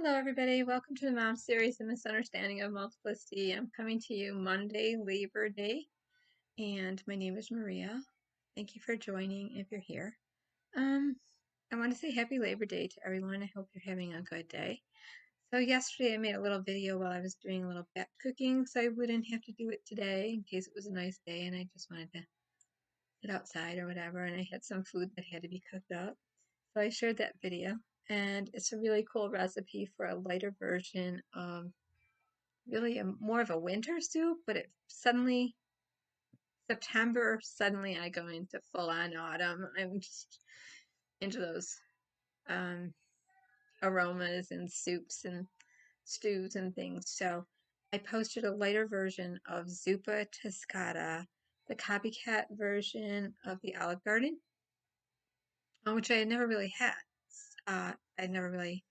Hello, everybody. Welcome to the Mom Series, The Misunderstanding of Multiplicity. I'm coming to you Monday, Labor Day, and my name is Maria. Thank you for joining if you're here. I want to say Happy Labor Day to everyone. I hope you're having a good day. So yesterday I made a little video while I was doing a little batch cooking, so I wouldn't have to do it today in case it was a nice day and I just wanted to sit outside or whatever, and I had some food that had to be cooked up. So I shared that video, and it's a really cool recipe for a lighter version of really more of a winter soup, but September, suddenly I go into full on autumn. I'm just into those um, aromas and soups and stews and things. So I posted a lighter version of Zuppa Toscata, the copycat version of the Olive Garden, which I had never really had. I'd never really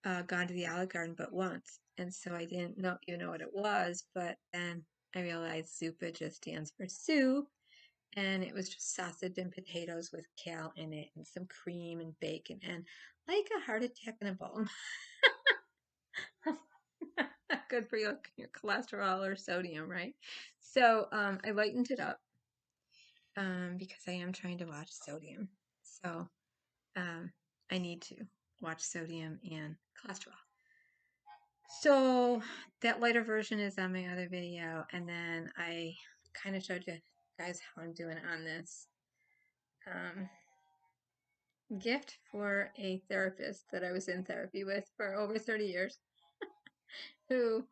gone to the Olive Garden but once, and so I didn't even know what it was. But then I realized Zuppa just stands for soup, and it was just sausage and potatoes with kale in it, and some cream and bacon, and like a heart attack in a bowl. Not good for your cholesterol or sodium, right? So I lightened it up because I am trying to watch sodium. So I need to watch sodium and cholesterol. So that lighter version is on my other video, and then I kind of showed you guys how I'm doing on this gift for a therapist that I was in therapy with for over 30 years, who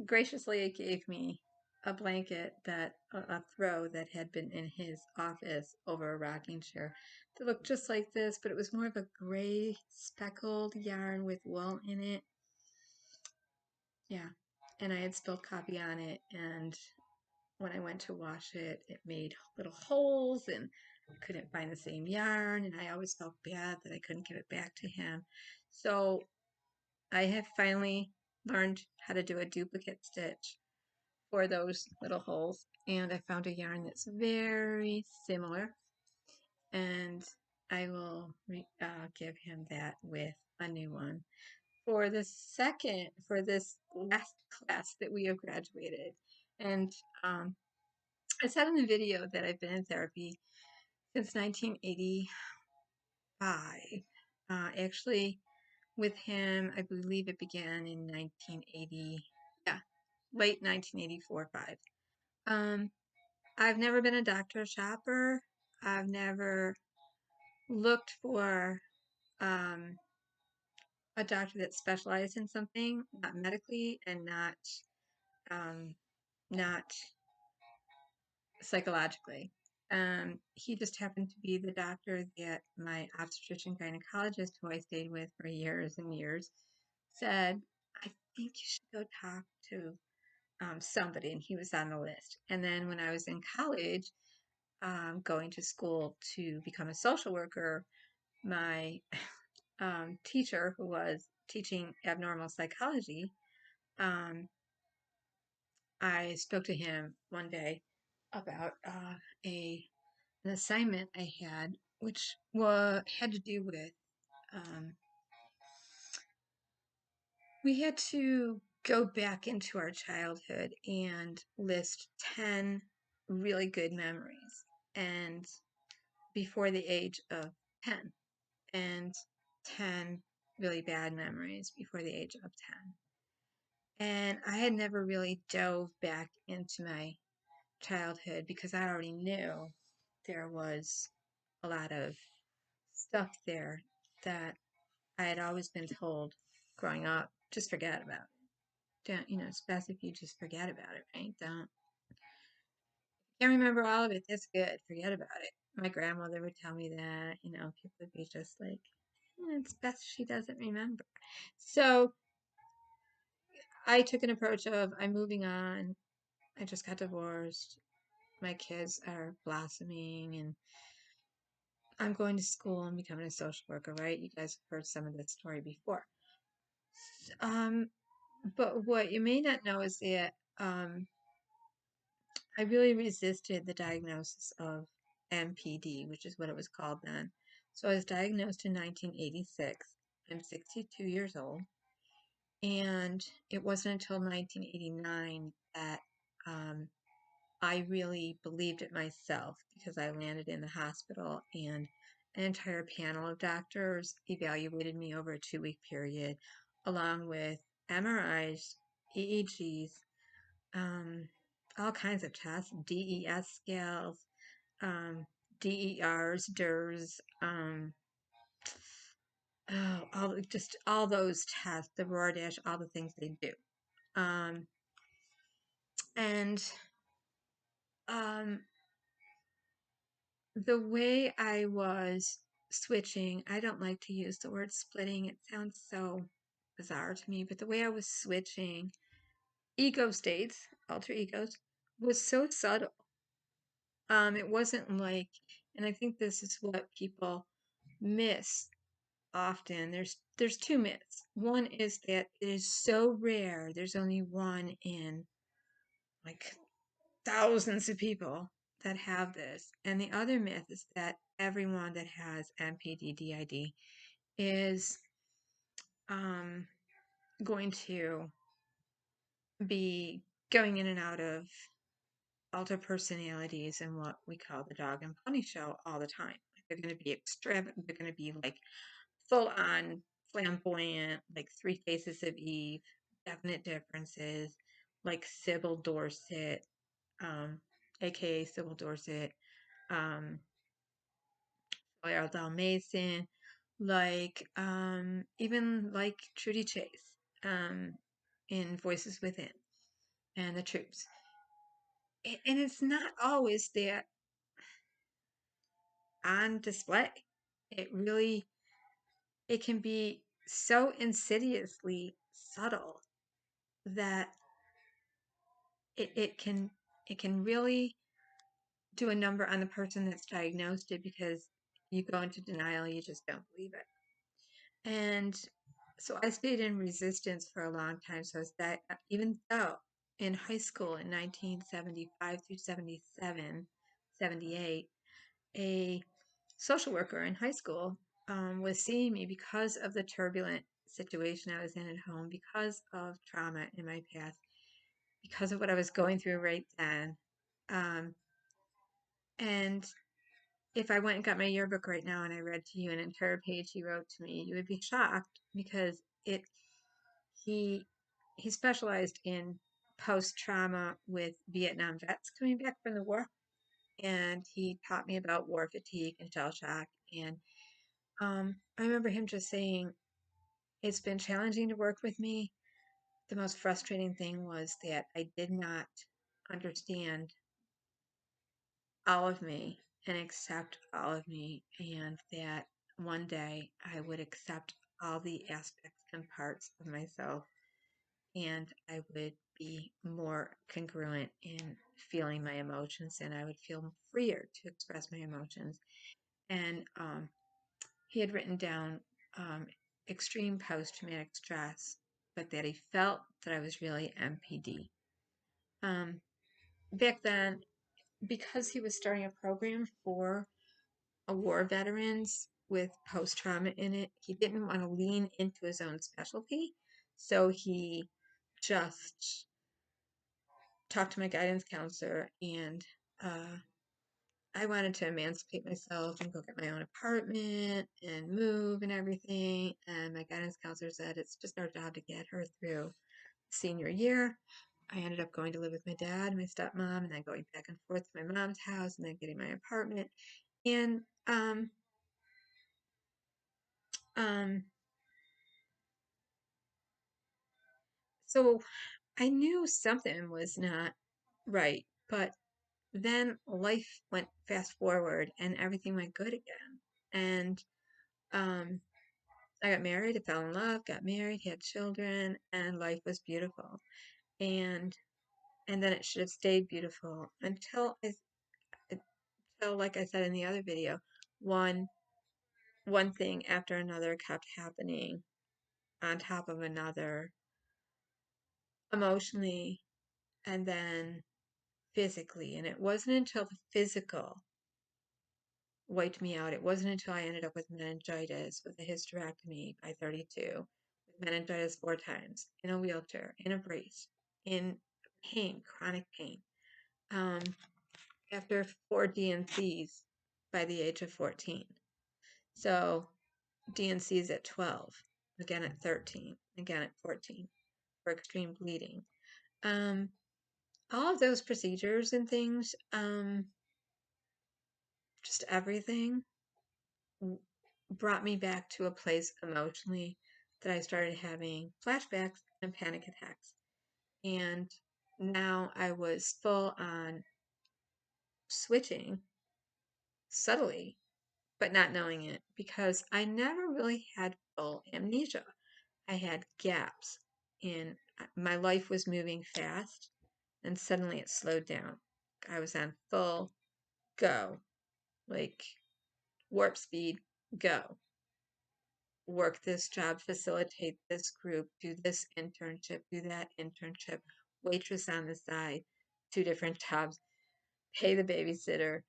graciously gave me a blanket a throw that had been in his office over a rocking chair that looked just like this, but it was more of a gray speckled yarn with wool in it. Yeah, and I had spilled coffee on it, and when I went to wash it, it made little holes, and I couldn't find the same yarn, and I always felt bad that I couldn't give it back to him. So I have finally learned how to do a duplicate stitch for those little holes, and I found a yarn that's very similar, and I will give him that with a new one for this last class that we have graduated. And I said in the video that I've been in therapy since 1985. Actually, with him, I believe it began in 1980. Yeah, late 1984-5. I've never been a doctor shopper. I've never looked for a doctor that specialized in something, not medically and not psychologically. He just happened to be the doctor that my obstetrician gynecologist, who I stayed with for years and years, said, I think you should go talk to somebody, and he was on the list. And then when I was in college, going to school to become a social worker, my teacher, who was teaching abnormal psychology, I spoke to him one day about an assignment I had, which had to do with we had to go back into our childhood and list 10 really good memories and before the age of 10, and 10 really bad memories before the age of 10. And I had never really dove back into my childhood because I already knew there was a lot of stuff there that I had always been told growing up, just forget about it. Don't, especially if you just forget about it, right? Can't remember all of it. That's good. Forget about it. My grandmother would tell me that, people would be just like, it's best she doesn't remember. So I took an approach of, I'm moving on. I just got divorced. My kids are blossoming, and I'm going to school and becoming a social worker, right? You guys have heard some of this story before. But what you may not know is that I really resisted the diagnosis of MPD, which is what it was called then. So I was diagnosed in 1986. I'm 62 years old. And it wasn't until 1989 that I really believed it myself, because I landed in the hospital and an entire panel of doctors evaluated me over a 2-week period, along with MRIs, EEGs, all kinds of tests, DES scales, um, DERs, DERs, just all those tests, the Rordash, all the things they do. And um, the way I was switching, I don't like to use the word splitting. It sounds so bizarre to me, but the way I was switching ego states, alter egos, was so subtle. It wasn't like, and I think this is what people miss often. There's two myths. One is that it is so rare. There's only one in like thousands of people that have this. And the other myth is that everyone that has MPD DID is going to be going in and out of alter personalities and what we call the dog and pony show all the time. They're going to be extravagant. They're going to be like full on flamboyant, like Three Faces of Eve, definite differences, like Sybil Dorset, aka Sybil Dorset, L. Mason, like even like Trudy Chase, in Voices Within and the Troops. And it's not always that on display. It can be so insidiously subtle that it can really do a number on the person that's diagnosed it, because you go into denial, you just don't believe it. And so I stayed in resistance for a long time. So that even though in high school in 1975 through 77, 78, a social worker in high school was seeing me because of the turbulent situation I was in at home, because of trauma in my past, because of what I was going through right then. And if I went and got my yearbook right now and I read to you an entire page he wrote to me, you would be shocked, because he he specialized in post trauma with Vietnam vets coming back from the war, and he taught me about war fatigue and shell shock. And I remember him just saying, "It's been challenging to work with me. The most frustrating thing was that I did not understand all of me and accept all of me, and that one day I would accept all the aspects and parts of myself, and I would be more congruent in feeling my emotions, and I would feel freer to express my emotions." And he had written down extreme post-traumatic stress, but that he felt that I was really MPD. Back then, because he was starting a program for war veterans with post-trauma in it, he didn't want to lean into his own specialty. So he just talked to my guidance counselor, and I wanted to emancipate myself and go get my own apartment and move and everything. And my guidance counselor said it's just our job to get her through senior year. I ended up going to live with my dad and my stepmom, and then going back and forth to my mom's house, and then getting my apartment. And um, so I knew something was not right, but then life went fast forward and everything went good again. And I got married, I fell in love, got married, had children, and life was beautiful. And then it should have stayed beautiful until, like I said in the other video, one thing after another kept happening on top of another, emotionally and then physically. And it wasn't until the physical wiped me out. It wasn't until I ended up with meningitis, with a hysterectomy by 32, meningitis 4 times, in a wheelchair, in a brace, in pain, chronic pain. After 4 DNCs by the age of 14. So DNCs at 12, again at 13, again at 14 for extreme bleeding. All of those procedures and things, just everything brought me back to a place emotionally that I started having flashbacks and panic attacks. And now I was full on switching subtly, but not knowing it, because I never really had full amnesia. I had gaps in my life was moving fast, and suddenly it slowed down. I was on full go, like warp speed, go. Work this job, facilitate this group, do this internship, do that internship, waitress on the side, 2 different jobs, pay the babysitter,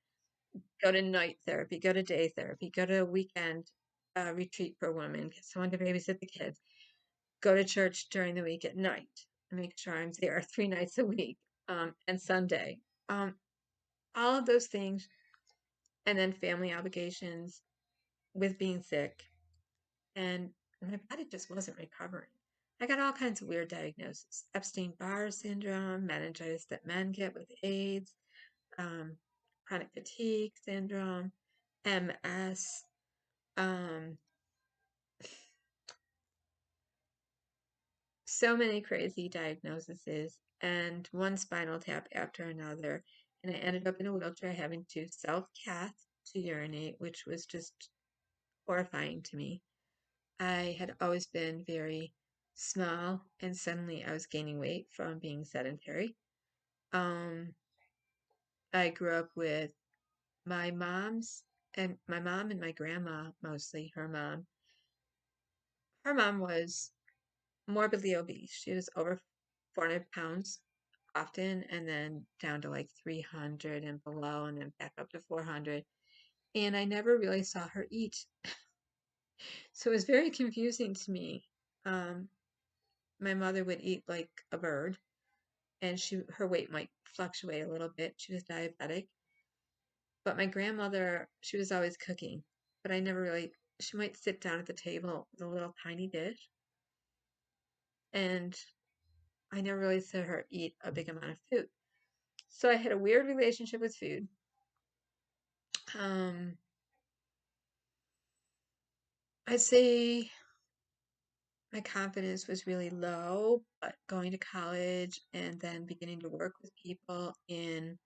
go to night therapy, go to day therapy, go to a weekend retreat for women, get someone to babysit the kids, go to church during the week at night, make sure I'm there 3 nights a week, and Sunday. All of those things, and then family obligations with being sick, and my body just wasn't recovering. I got all kinds of weird diagnoses: Epstein-Barr syndrome, meningitis that men get with AIDS, um, chronic fatigue syndrome, MS, so many crazy diagnoses, and one spinal tap after another. And I ended up in a wheelchair having to self-cath to urinate, which was just horrifying to me. I had always been very small, and suddenly I was gaining weight from being sedentary. Um, I grew up with my mom's and my mom and my grandma, mostly her mom. Her mom was morbidly obese. She was over 400 pounds often, and then down to like 300 and below, and then back up to 400. And I never really saw her eat. So it was very confusing to me. Um, my mother would eat like a bird, and her weight might fluctuate a little bit. She was diabetic. But my grandmother, she was always cooking, but I never really, she might sit down at the table with a little tiny dish, and I never really saw her eat a big amount of food. So I had a weird relationship with food. Um, I'd say my confidence was really low, but going to college and then beginning to work with people in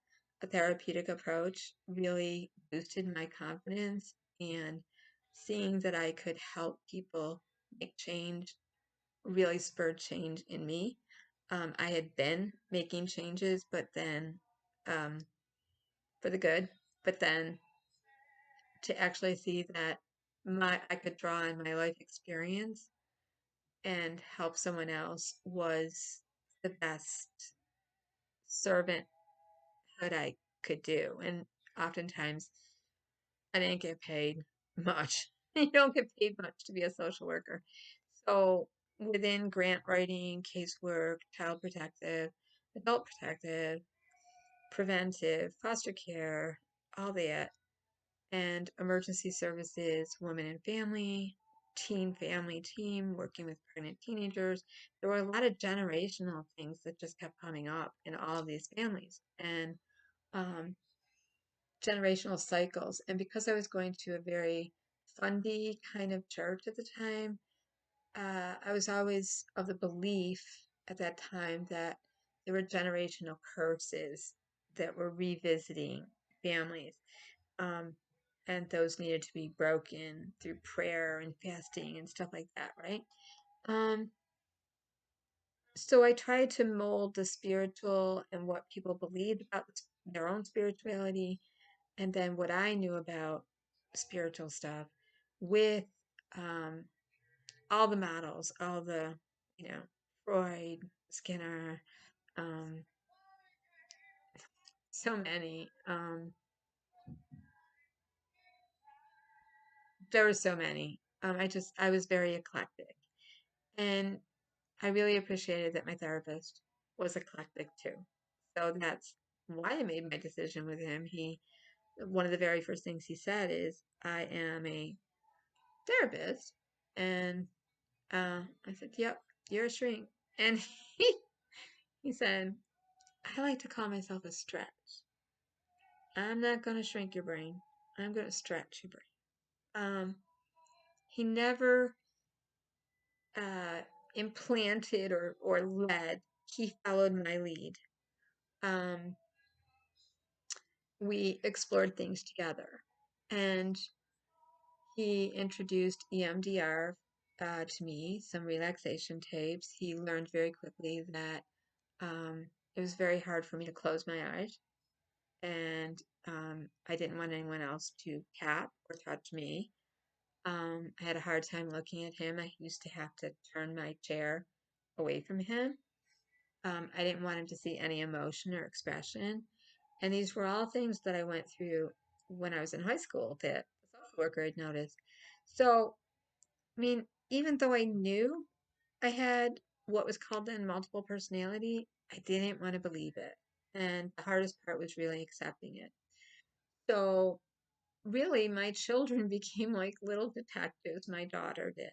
a therapeutic approach really boosted my confidence, and seeing that I could help people make change really spurred change in me. I had been making changes, but then um, for the good, but then to actually see that I could draw on my life experience and help someone else was the best servanthood I could do. And oftentimes I didn't get paid much. You don't get paid much to be a social worker. So within grant writing, casework, child protective, adult protective, preventive, foster care, all that, and emergency services, women and family, teen family team, working with pregnant teenagers. There were a lot of generational things that just kept coming up in all of these families, and um, generational cycles. And because I was going to a very fundy kind of church at the time, I was always of the belief at that time that there were generational curses that were revisiting families. Um, and those needed to be broken through prayer and fasting and stuff like that, right? Um, so I tried to mold the spiritual and what people believed about their own spirituality, and then what I knew about spiritual stuff with um, all the models, all the, Freud, Skinner, um, so many. There were so many. I was very eclectic. And I really appreciated that my therapist was eclectic too. So that's why I made my decision with him. One of the very first things he said is, I am a therapist. And I said, yep, you're a shrink. And he, he said, I like to call myself a stretch. I'm not going to shrink your brain. I'm going to stretch your brain. He never uh, implanted or led. He followed my lead. Um, we explored things together. And he introduced EMDR to me, some relaxation tapes. He learned very quickly that it was very hard for me to close my eyes. And I didn't want anyone else to tap or touch me. I had a hard time looking at him. I used to have to turn my chair away from him. I didn't want him to see any emotion or expression. And these were all things that I went through when I was in high school that the social worker had noticed. So, I mean, even though I knew I had what was called then multiple personality, I didn't want to believe it. And the hardest part was really accepting it. So, really, my children became like little detectives, my daughter did.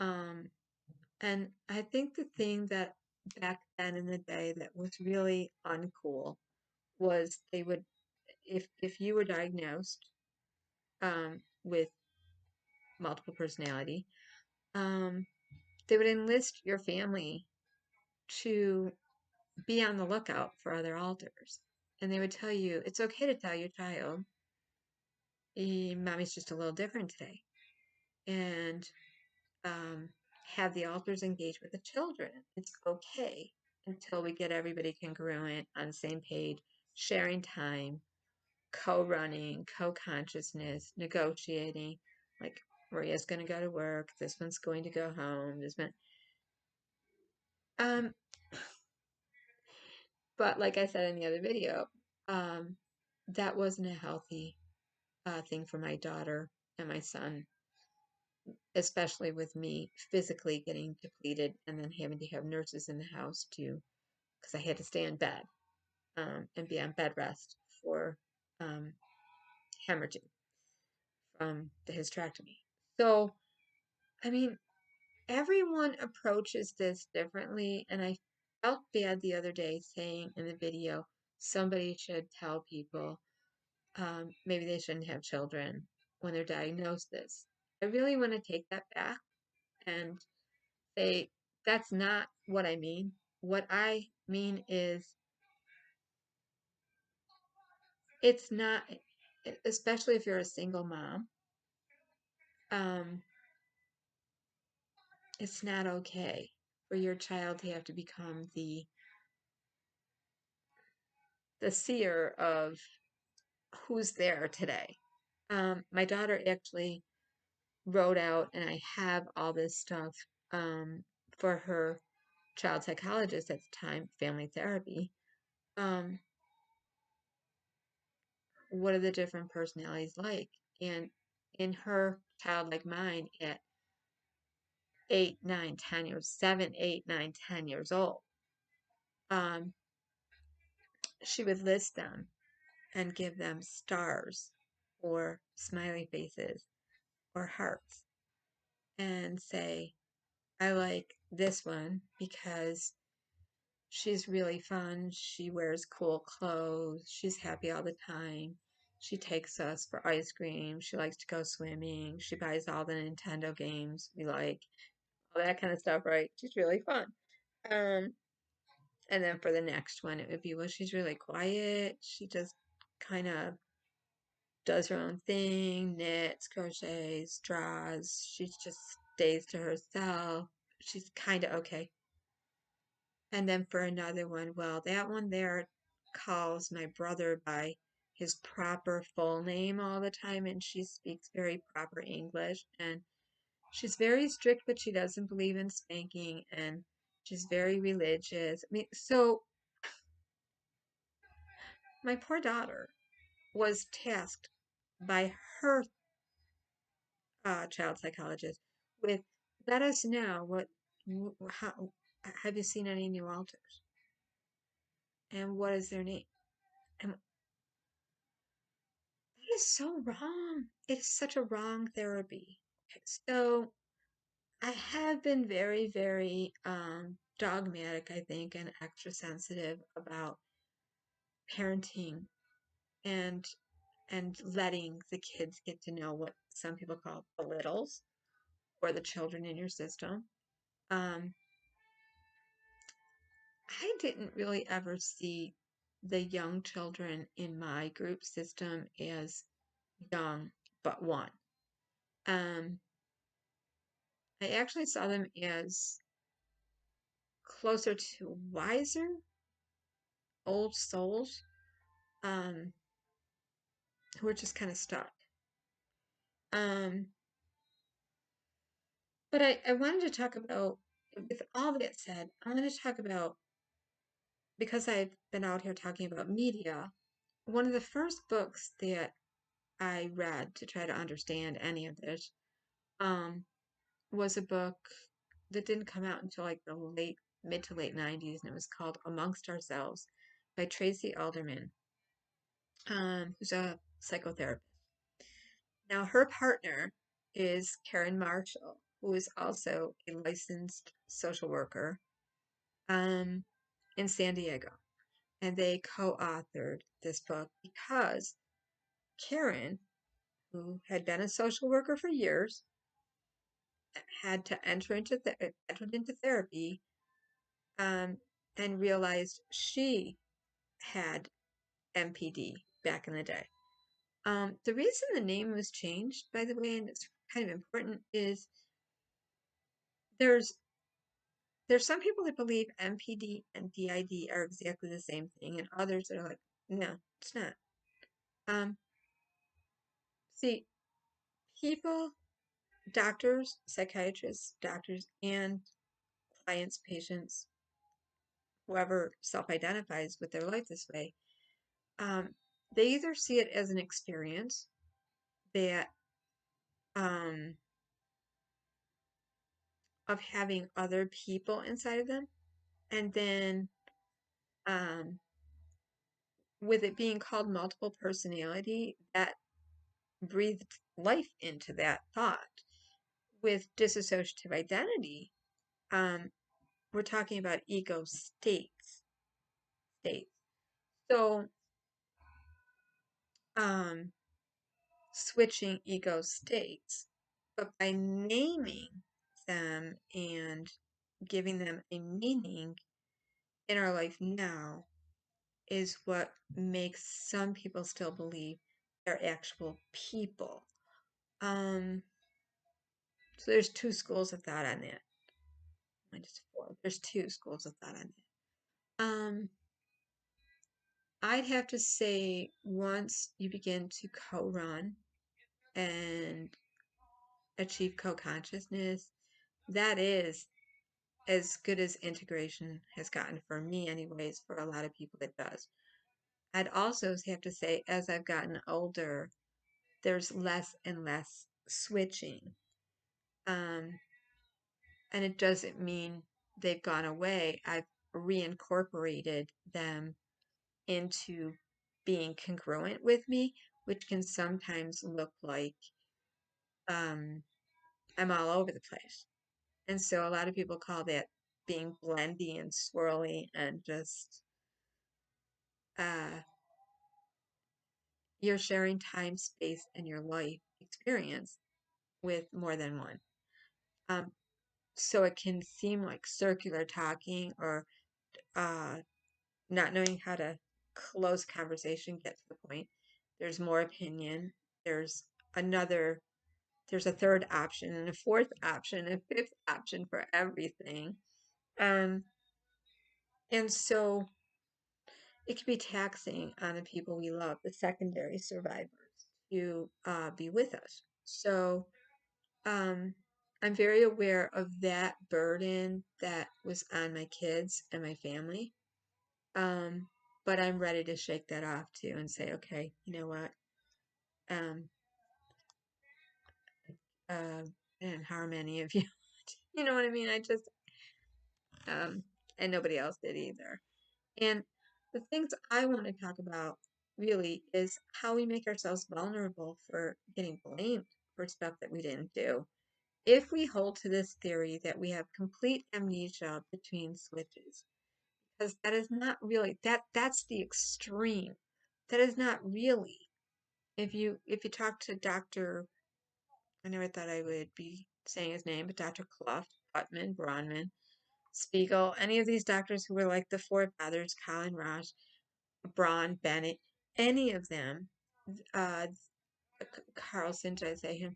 Um, and I think the thing that back then in the day that was really uncool was they would, if you were diagnosed with multiple personality, um, they would enlist your family to be on the lookout for other alters. And they would tell you, it's okay to tell your child, mommy's just a little different today. And um, have the alters engage with the children. It's okay until we get everybody congruent, on the same page, sharing time, co-running, co-consciousness, negotiating. Like, Maria's going to go to work. This one's going to go home. This one. Um, but like I said in the other video, um, that wasn't a healthy thing for my daughter and my son, especially with me physically getting depleted and then having to have nurses in the house to, because I had to stay in bed and be on bed rest for um, hemorrhaging from the hysterectomy. So, I mean, everyone approaches this differently, and I felt bad the other day saying in the video, somebody should tell people maybe they shouldn't have children when they're diagnosed this. I really want to take that back and say that's not what I mean. What I mean is it's not, especially if you're a single mom, um, it's not okay for your child to have to become the seer of who's there today. My daughter actually wrote out, and I have all this stuff for her child psychologist at the time, family therapy. Um, what are the different personalities like? And in her childlike mind at 8, 9, 10 years, 7, 8, 9, 10 years old, um, she would list them and give them stars or smiley faces or hearts and say, I like this one because she's really fun. She wears cool clothes. She's happy all the time. She takes us for ice cream. She likes to go swimming. She buys all the Nintendo games we like. All that kind of stuff, right? She's really fun. Um, and then for the next one, it would be, well, she's really quiet. She just kind of does her own thing, knits, crochets, draws. She just stays to herself. She's kind of okay. And then for another one, well, that one there calls my brother by his proper full name all the time, and she speaks very proper English. And she's very strict, but she doesn't believe in spanking, and she's very religious. I mean, so my poor daughter was tasked by her child psychologist with let us know How have you seen any new alters? And what is their name? And that is so wrong. It is such a wrong therapy. Okay, so I have been very, very dogmatic, I think, and extra sensitive about parenting and letting the kids get to know what some people call the littles or the children in your system. Um, I didn't really ever see the young children in my group system as young but one. Um, I actually saw them as closer to wiser old souls um, who are just kind of stuck. Um, but I wanted to talk about, with all that said, I wanted to talk about, because I've been out here talking about media, one of the first books that I read to try to understand any of this um, was a book that didn't come out until like the mid to late 90s, and it was called Amongst Ourselves by Tracy Alderman, who's a psychotherapist. Now, her partner is Karen Marshall, who is also a licensed social worker um, in San Diego. And they co-authored this book because Karen, who had been a social worker for years, had to entered into therapy um, and realized she had MPD back in the day. The reason the name was changed, by the way, and it's kind of important, is there's some people that believe MPD and DID are exactly the same thing, and others that are like, no, it's not. Um, See, people, doctors, psychiatrists, doctors, and clients, patients, whoever self-identifies with their life this way, um, they either see it as an experience that um, of having other people inside of them, and then um, with it being called multiple personality, that breathed life into that thought. With dissociative identity, um, we're talking about ego states. So, um, switching ego states, but by naming them and giving them a meaning in our life now is what makes some people still believe they're actual people. So there's two schools of thought on that. Minus four. There's two schools of thought on that. I'd have to say once you begin to co-run and achieve co-consciousness, that is as good as integration has gotten for me anyways. For a lot of people it does. I'd also have to say as I've gotten older, there's less and less switching. And it doesn't mean they've gone away. I've reincorporated them into being congruent with me, which can sometimes look like um, I'm all over the place. And so a lot of people call that being blendy and swirly and just uh, you're sharing time, space, and your life experience with more than one. Um, so it can seem like circular talking or uh, not knowing how to close conversation, get to the point. There's more opinion. There's another, there's a third option and a fourth option, a fifth option for everything. Um, and so it can be taxing on the people we love, the secondary survivors, to be with us. So um, I'm very aware of that burden that was on my kids and my family. But I'm ready to shake that off too and say, okay, you know what? Um, I didn't harm any of you. You know what I mean? and nobody else did either. And the things I want to talk about really is how we make ourselves vulnerable for getting blamed for stuff that we didn't do. If we hold to this theory that we have complete amnesia between switches, because that is not really that's the extreme. That is not really. If you talk to Dr. I never thought I would be saying his name, but Dr. Clough, Putman, Bronman, Spiegel, any of these doctors who were like the forefathers, Colin Ross, Braun, Bennett, any of them, uh, Carlson, did I say him?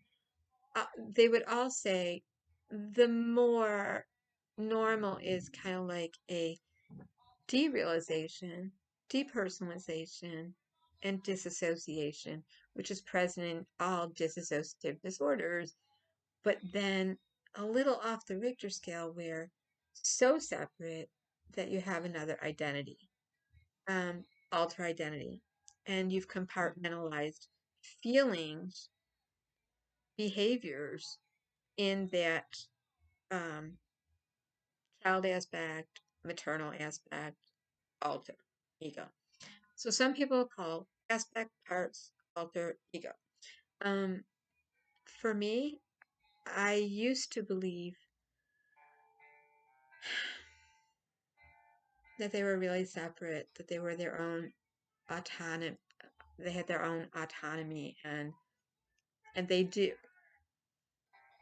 They would all say the more normal is kind of like a derealization, depersonalization, and disassociation, which is present in all dissociative disorders, but then a little off the Richter scale where so separate that you have another identity, um, alter identity, and you've compartmentalized feelings, behaviors in that um, child aspect, maternal aspect, alter ego. So some people call aspect, parts, alter ego. Um, for me, I used to believe that they were really separate, that they were their own autonomy, they had their own autonomy, and they do.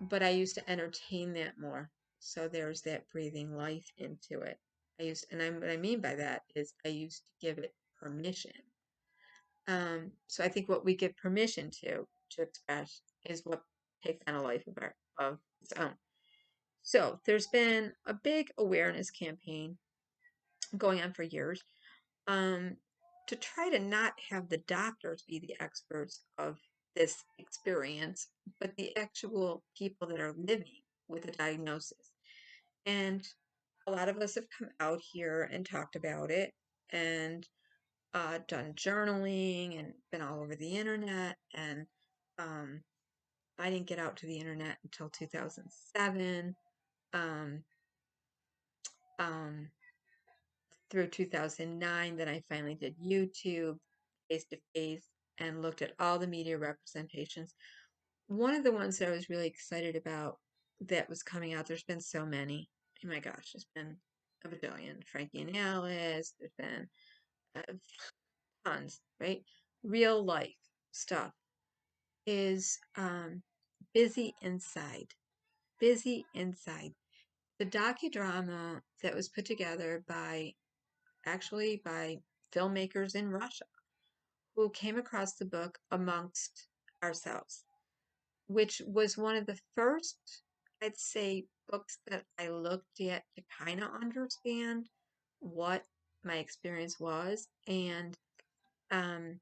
But I used to entertain that more. So there's that breathing life into it. What I mean by that is I used to give it permission. So I think what we give permission to express is what takes on a life of its own. So there's been a big awareness campaign going on for years, um, to try to not have the doctors be the experts of this experience, but the actual people that are living with a diagnosis. And a lot of us have come out here and talked about it and done journaling and been all over the internet. And um, I didn't get out to the internet until 2007. Um, um, through 2009, then I finally did YouTube face to face and looked at all the media representations. One of the ones that I was really excited about that was coming out, there's been so many. Oh my gosh, there's been a bajillion. Frankie and Alice, there's been uh, tons, right? Real life stuff is Busy Inside. Busy Inside. The docudrama that was put together by filmmakers in Russia who came across the book amongst ourselves, which was one of the first, I'd say, books that I looked at to kind of understand what my experience was. And it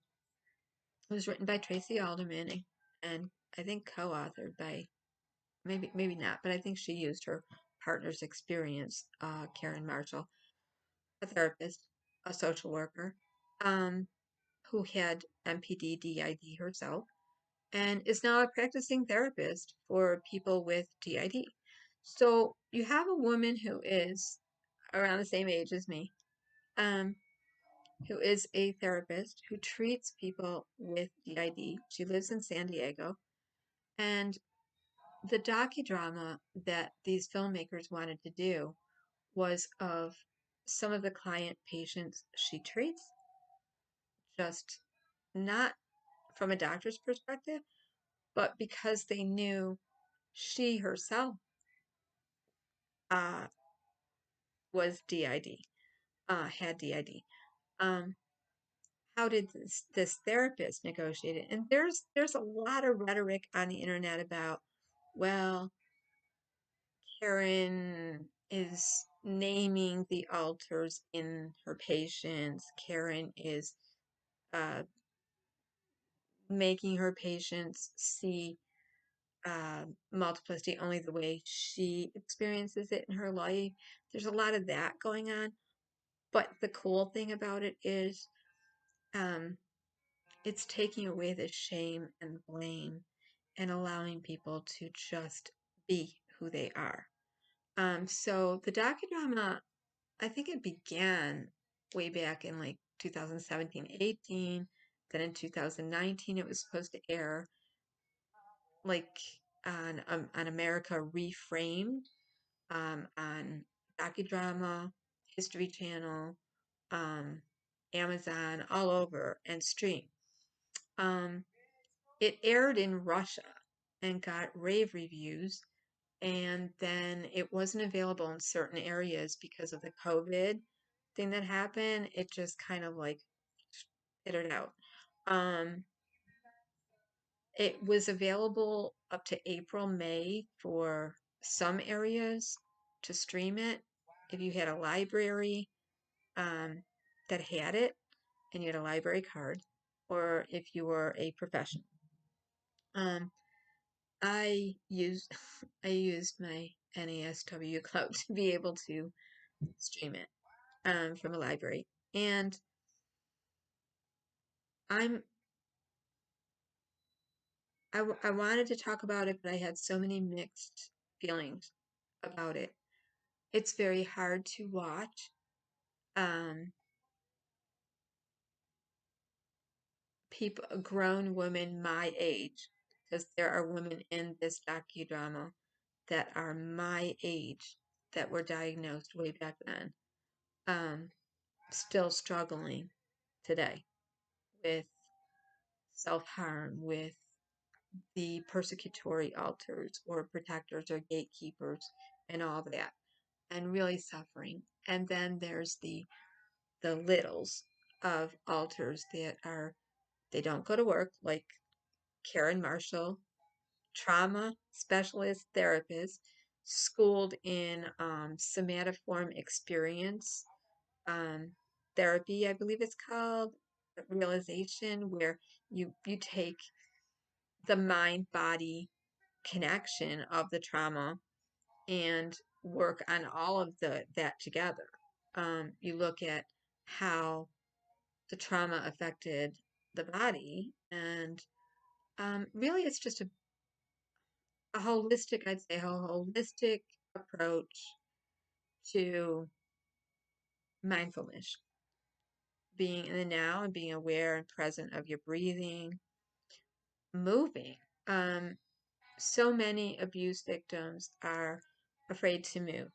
was written by Tracy Alderman and I think co-authored by maybe not, but I think she used her partner's experience, Karen Marshall, a therapist, a social worker, um, who had MPD DID herself and is now a practicing therapist for people with DID. So you have a woman who is around the same age as me, um, who is a therapist who treats people with DID. She lives in San Diego. And the docudrama that these filmmakers wanted to do was of some of the client patients she treats, just not from a doctor's perspective, but because they knew she herself uh, was DID, had DID. Um, how did this therapist negotiate it? And there's a lot of rhetoric on the internet about, well, Karen is naming the alters in her patients. Karen is uh, making her patients see multiplicity only the way she experiences it in her life. There's a lot of that going on. But the cool thing about it is um, it's taking away the shame and blame and allowing people to just be who they are. So the docudrama, I think it began way back in like 2017, 18. Then in 2019, it was supposed to air like on America Reframed, on Docudrama, History Channel, um, Amazon, all over, and stream. Um, it aired in Russia and got rave reviews, and then it wasn't available in certain areas because of the COVID thing that happened. It just kind of like petered out. Um, it was available up to April, May for some areas to stream it. If you had a library um, that had it and you had a library card, or if you were a professional. Um, I used I used my NASW cloud to be able to stream it from a library, and I'm I wanted to talk about it, but I had so many mixed feelings about it. It's very hard to watch. Um, People, grown women my age, because there are women in this docudrama that are my age that were diagnosed way back then, um, still struggling today with self-harm, with the persecutory altars or protectors or gatekeepers and all that, and really suffering. And then there's the littles of altars that are, they don't go to work, like Karen Marshall, trauma specialist therapist, schooled in somatoform experience um, therapy, I believe it's called, realization, where you take the mind body connection of the trauma and work on all of that together. You look at how the trauma affected the body, and really it's just a holistic, I'd say, a holistic approach to mindfulness, being in the now and being aware and present of your breathing, moving. Um, so many abuse victims are afraid to move,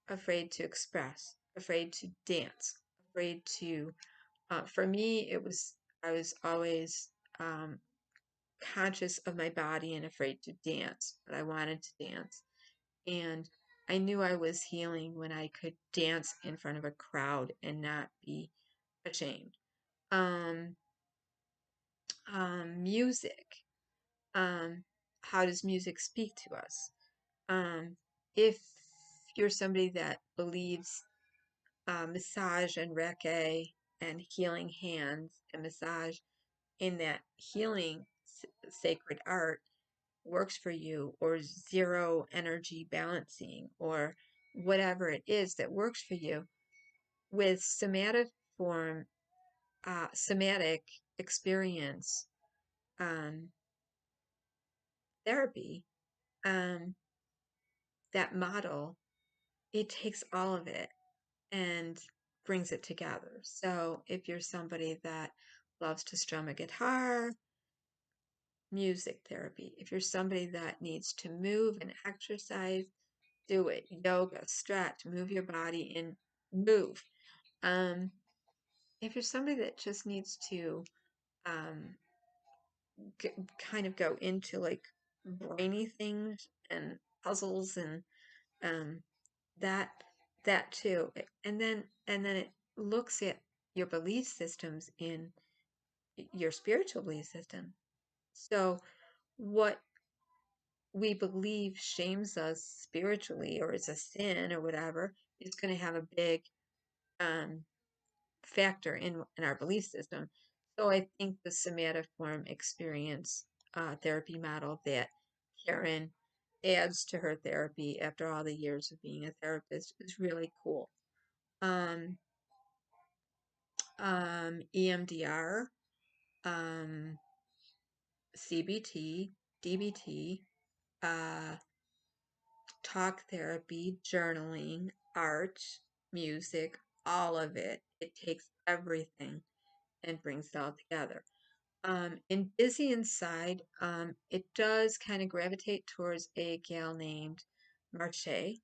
afraid to express, afraid to dance, afraid to, for me, I was always um, conscious of my body and afraid to dance, but I wanted to dance. And I knew I was healing when I could dance in front of a crowd and not be ashamed. Um, Music. Um, how does music speak to us? If you're somebody that believes massage and Reiki and healing hands and massage in that healing sacred art works for you, or zero energy balancing, or whatever it is that works for you, with somatic experience um, therapy, um, that model, it takes all of it and brings it together. So if you're somebody that loves to strum a guitar, music therapy. If you're somebody that needs to move and exercise, do it. Yoga, stretch, move your body and move. Um, if you're somebody that just needs to um, kind of go into like brainy things and puzzles and um, that that too, and then it looks at your belief systems in your spiritual belief system. So what we believe shames us spiritually or is a sin or whatever is going to have a big um, factor in our belief system. So I think the somatoform experience therapy model that Karen adds to her therapy after all the years of being a therapist is really cool. Um, EMDR, um, CBT, DBT, uh, talk therapy, journaling, art, music, all of it. It takes everything and brings it all together. In Busy Inside, it does kind of gravitate towards a gal named Marshay,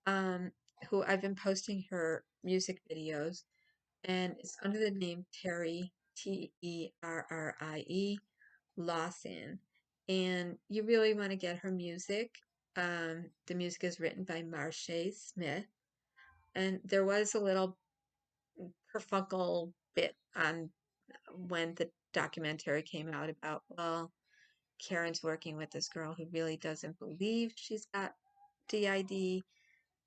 um, who I've been posting her music videos, and it's under the name Terrie, Terrie Lawson. And you really want to get her music. The music is written by Marshay Smith, and there was a little kerfuffle bit on when the documentary came out about, well, Karen's working with this girl who really doesn't believe she's got DID.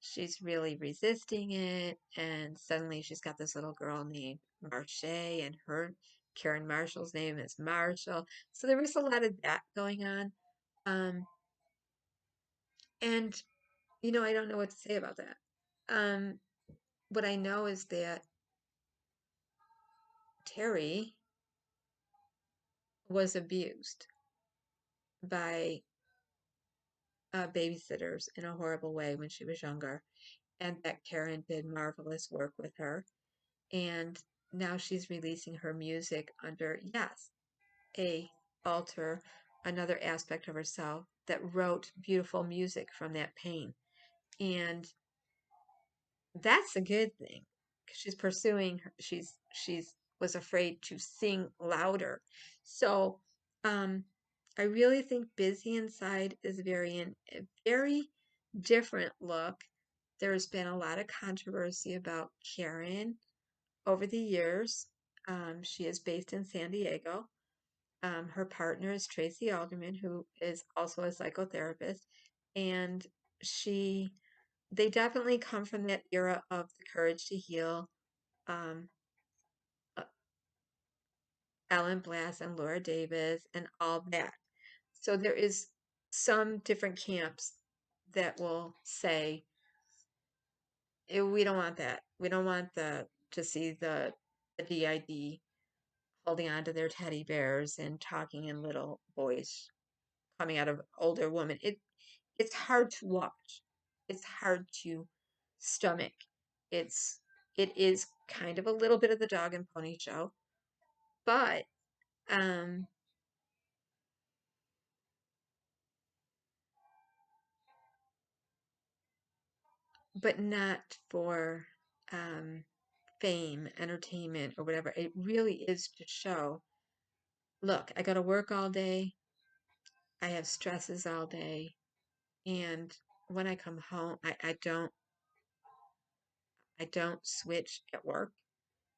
She's really resisting it, and suddenly she's got this little girl named Marshay, and Karen Marshall's name is Marshall. So there was a lot of that going on. Um, and I don't know what to say about that. What I know is that Terrie was abused by babysitters in a horrible way when she was younger, and that Karen did marvelous work with her. And now she's releasing her music under, yes, a alter, another aspect of herself that wrote beautiful music from that pain. And that's a good thing, because she's pursuing her, she's was afraid to sing louder. So I really think Busy Inside is a very different look. There's been a lot of controversy about Karen over the years. She is based in San Diego. Her partner is Tracy Alderman, who is also a psychotherapist, and she they definitely come from that era of the Courage to Heal, um, uh, Ellen Blass and Laura Davis, and all that. So there is some different camps that will say, We don't want that. We don't want to see the DID holding on to their teddy bears and talking in little voice coming out of older women. It's hard to watch. It's hard to stomach. It's it is kind of a little bit of the dog and pony show, but um but not for um fame, entertainment, or whatever. It really is to show, look, I got to work all day. I have stresses all day, and when I come home, I don't switch at work,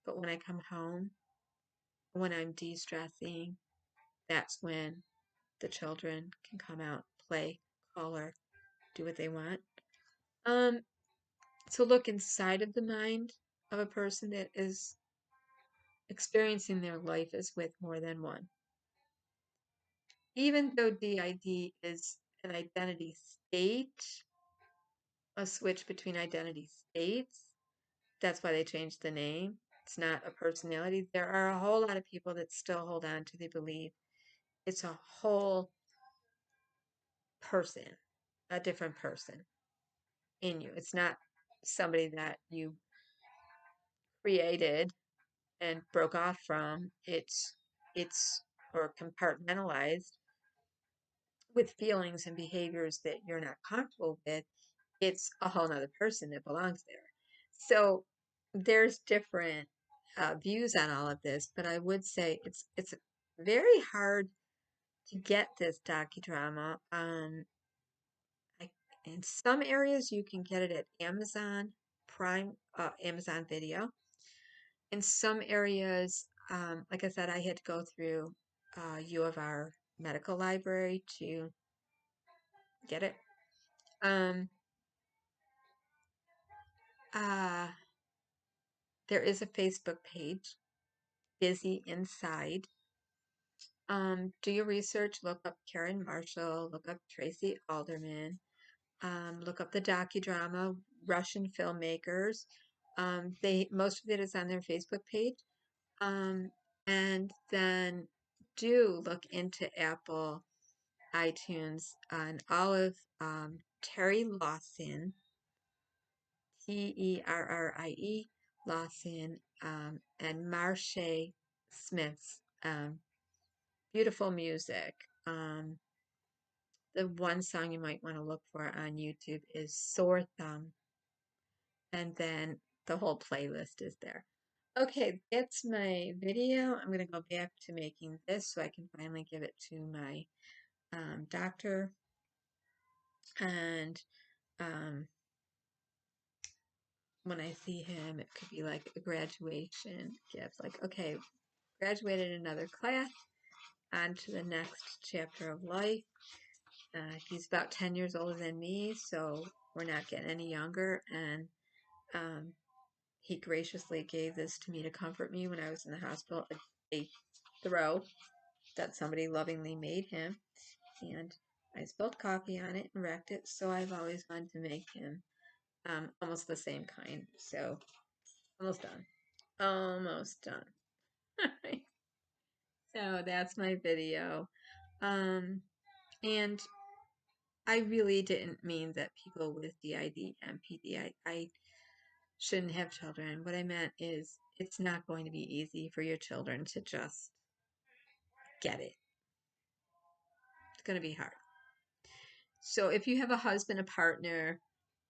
but when I come home, when I'm de-stressing, that's when the children can come out, play, color, do what they want. Um, to look inside of the mind of a person that is experiencing their life as with more than one. Even though DID is an identity state, a switch between identity states, that's why they changed the name. It's not a personality. There are a whole lot of people that still hold on to the belief it's a whole person, a different person in you. It's not somebody that you created and broke off from. It's or compartmentalized with feelings and behaviors that you're not comfortable with. It's a whole nother person that belongs there. So there's different views on all of this, but I would say it's very hard to get this docudrama. I, in some areas you can get it at Amazon Prime, Amazon Video. In some areas, like I said, I had to go through U of R Medical Library to get it. Um, uh, there is a Facebook page, Busy Inside. Do your research, look up Karen Marshall, look up Tracy Alderman, look up the docudrama, Russian filmmakers. Most of it is on their Facebook page. Um, and then do look into Apple, iTunes, and all of Terrie Lawson, Terrie Lawson, and Marshay Smith. Beautiful music. The one song you might want to look for on YouTube is Sore Thumb, and then the whole playlist is there. Okay, that's my video. I'm going to go back to making this so I can finally give it to my doctor. And when I see him, it could be like a graduation gift. Like, okay, graduated another class, on to the next chapter of life. He's about 10 years older than me, so we're not getting any younger. And he graciously gave this to me to comfort me when I was in the hospital. A throw that somebody lovingly made him. And I spilled coffee on it and wrecked it, so I've always wanted to make him almost the same kind. So, almost done. Almost done. So, that's my video. And I really didn't mean that people with DID, MPD, I shouldn't have children. What I meant is it's not going to be easy for your children to just get it. It's going to be hard. So if you have a husband, a partner,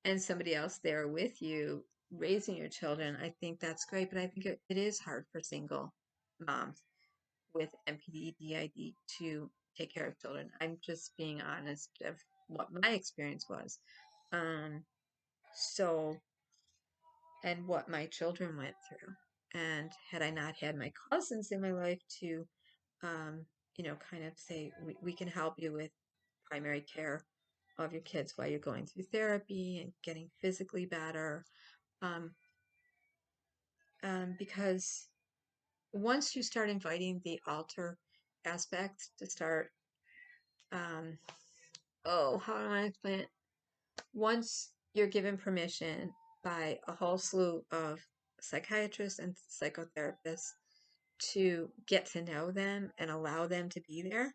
and somebody else there with you raising your children, I think that's great. But I think it is hard for single moms with MPD, DID to take care of children. I'm just being honest of what my experience was. So, and what my children went through. And had I not had my cousins in my life to, kind of say, we can help you with primary care of your kids while you're going through therapy and getting physically better. Because once you start inviting the alter aspects to start, how do I explain it? Once you're given permission by a whole slew of psychiatrists and psychotherapists to get to know them and allow them to be there,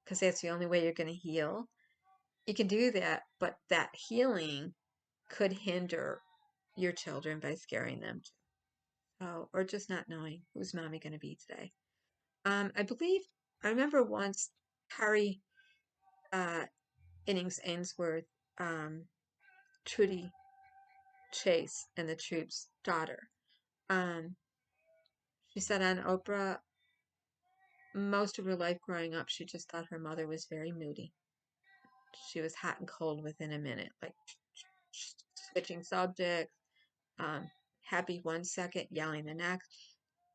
because that's the only way you're going to heal. You can do that, but that healing could hinder your children by scaring them, or just not knowing who's mommy going to be today. I remember once Harry Innings Ainsworth, Trudy Chase and the Troops' daughter. She said on Oprah, most of her life growing up, she just thought her mother was very moody. She was hot and cold within a minute, like switching subjects, happy one second, yelling the next.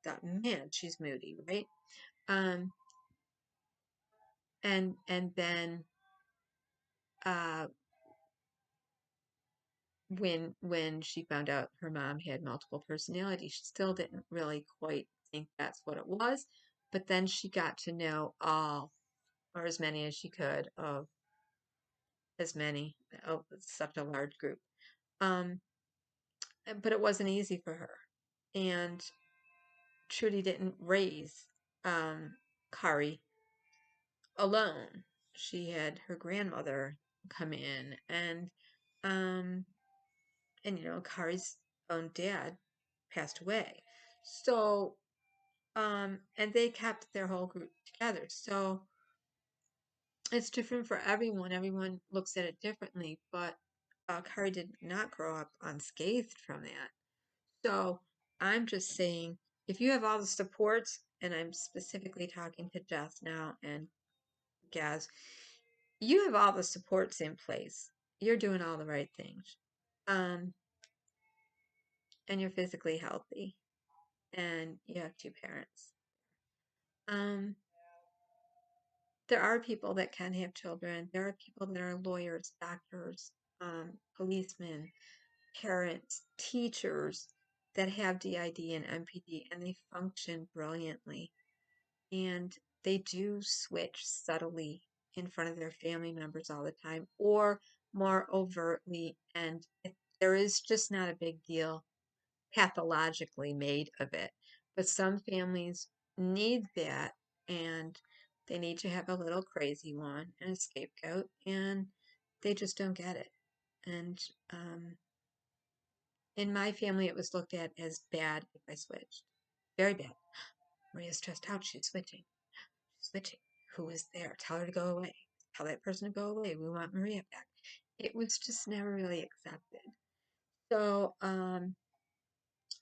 Thought, man, she's moody, right? And then when she found out her mom had multiple personalities, she still didn't really quite think that's what it was. But then she got to know all, or as many as she could, of such a large group. But it wasn't easy for her. And Trudy didn't raise Kari alone. She had her grandmother come in, and Kari's own dad passed away. So and they kept their whole group together. So it's different for everyone. Everyone looks at it differently, but Kari did not grow up unscathed from that. So I'm just saying, if you have all the supports, and I'm specifically talking to Jess now and Gaz, you have all the supports in place. You're doing all the right things. And you're physically healthy. And you have two parents. There are people that can have children. There are people that are lawyers, doctors, policemen, parents, teachers that have DID and MPD, and they function brilliantly. And they do switch subtly in front of their family members all the time, or more overtly, and there is just not a big deal pathologically made of it. But some families need that, and they need to have a little crazy one and a scapegoat, and they just don't get it. And in my family, it was looked at as bad if I switched. Very bad. Maria's stressed out. She's switching. She's switching. Who is there? Tell her to go away. Tell that person to go away. We want Maria back. It was just never really accepted. So I'm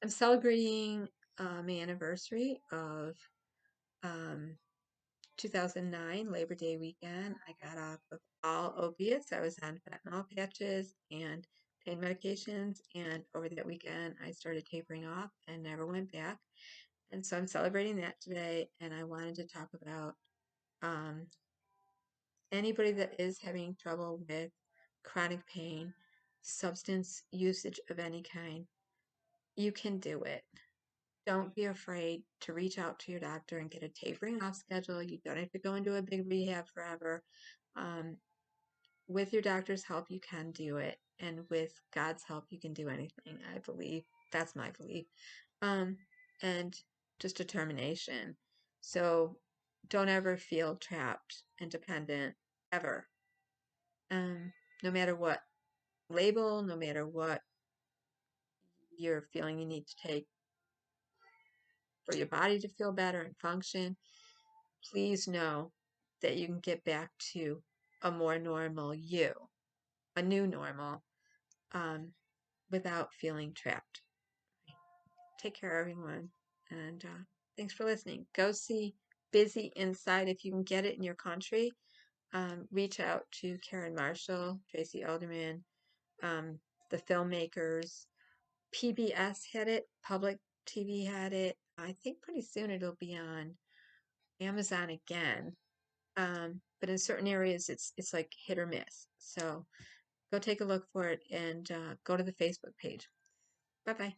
celebrating my anniversary of um, 2009, Labor Day weekend. I got off of all opiates. I was on fentanyl patches and pain medications, and over that weekend, I started tapering off and never went back. And so I'm celebrating that today, and I wanted to talk about um, anybody that is having trouble with chronic pain, substance usage of any kind. You can do it. Don't be afraid to reach out to your doctor and get a tapering off schedule. You don't have to go into a big rehab forever. Um, with your doctor's help, you can do it. And with God's help, you can do anything, I believe. That's my belief. Um, and just determination. So don't ever feel trapped and dependent, ever. No matter what label, no matter what you're feeling you need to take for your body to feel better and function, please know that you can get back to a more normal you, a new normal, um, without feeling trapped. Take care, everyone. And thanks for listening. Go see Busy Inside if you can get it in your country. Reach out to Karen Marshall, Tracy Alderman, the filmmakers. PBS had it, public TV had it. I think pretty soon it'll be on Amazon again. But in certain areas, it's like hit or miss. So go take a look for it and go to the Facebook page. Bye bye.